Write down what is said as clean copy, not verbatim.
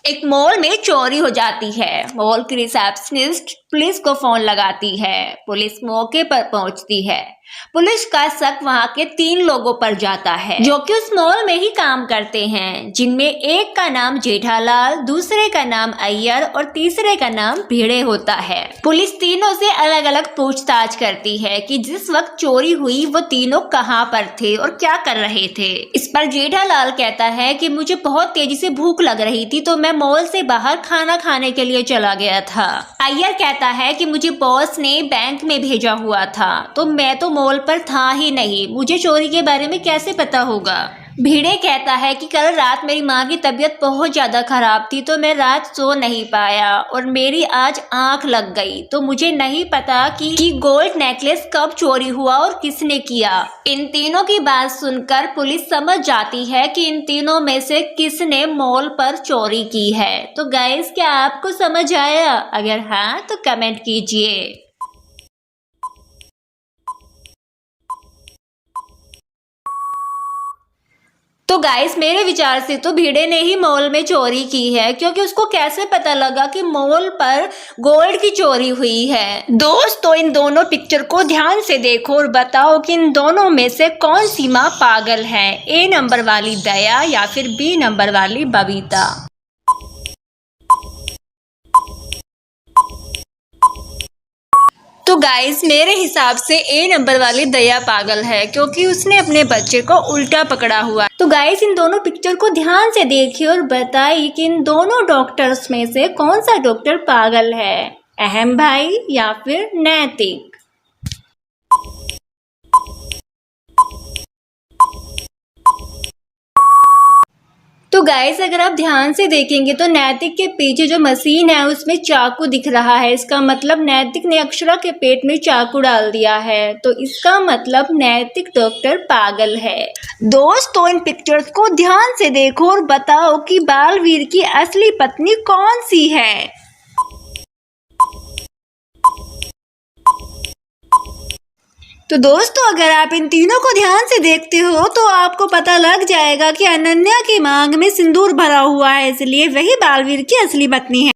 एक मॉल में चोरी हो जाती है। मॉल की रिसेप्शनिस्ट पुलिस को फोन लगाती है। पुलिस मौके पर पहुंचती है। पुलिस का शक वहां के 3 लोगों पर जाता है जो कि उस मॉल में ही काम करते हैं, जिनमें एक का नाम जेठालाल, दूसरे का नाम अय्यर और तीसरे का नाम भिड़े होता है। पुलिस तीनों से अलग अलग पूछताछ करती है कि जिस वक्त चोरी हुई वो तीनों कहां पर थे और क्या कर रहे थे। इस पर जेठालाल कहता है कि मुझे बहुत तेजी से भूख लग रही थी तो मैं मॉल से बाहर खाना खाने के लिए चला गया था। अय्यर कहता है कि मुझे बॉस ने बैंक में भेजा हुआ था तो मैं तो मॉल पर था ही नहीं, मुझे चोरी के बारे में कैसे पता होगा। भिड़े कहता है कि कल रात मेरी माँ की तबीयत बहुत ज्यादा खराब थी तो मैं रात सो नहीं पाया और मेरी आज आंख लग गई तो मुझे नहीं पता कि गोल्ड नेकलेस कब चोरी हुआ और किसने किया। इन तीनों की बात सुनकर पुलिस समझ जाती है कि इन तीनों में से किसने मॉल पर चोरी की है। तो गाइस, क्या आपको समझ आया? अगर हाँ तो कमेंट कीजिए। तो गाइस, मेरे विचार से तो भिड़े ने ही मॉल में चोरी की है, क्योंकि उसको कैसे पता लगा कि मॉल पर गोल्ड की चोरी हुई है। दोस्तों, इन दोनों पिक्चर को ध्यान से देखो और बताओ कि इन दोनों में से कौन सी माँ पागल है, ए नंबर वाली दया या फिर बी नंबर वाली बबीता। तो गाइस, मेरे हिसाब से ए नंबर वाली दया पागल है, क्योंकि उसने अपने बच्चे को उल्टा पकड़ा हुआ है। तो गाइस, इन दोनों पिक्चर को ध्यान से देखिए और बताइए कि इन दोनों डॉक्टर्स में से कौन सा डॉक्टर पागल है, अहम भाई या फिर नैतिक। तो गाइस, अगर आप ध्यान से देखेंगे तो नैतिक के पीछे जो मशीन है उसमें चाकू दिख रहा है। इसका मतलब नैतिक ने अक्षरा के पेट में चाकू डाल दिया है, तो इसका मतलब नैतिक डॉक्टर पागल है। दोस्तों, इन पिक्चर्स को ध्यान से देखो और बताओ कि बालवीर की असली पत्नी कौन सी है। तो दोस्तों, अगर आप इन तीनों को ध्यान से देखते हो तो आपको पता लग जाएगा कि अनन्या की मांग में सिंदूर भरा हुआ है, इसलिए वही बालवीर की असली पत्नी है।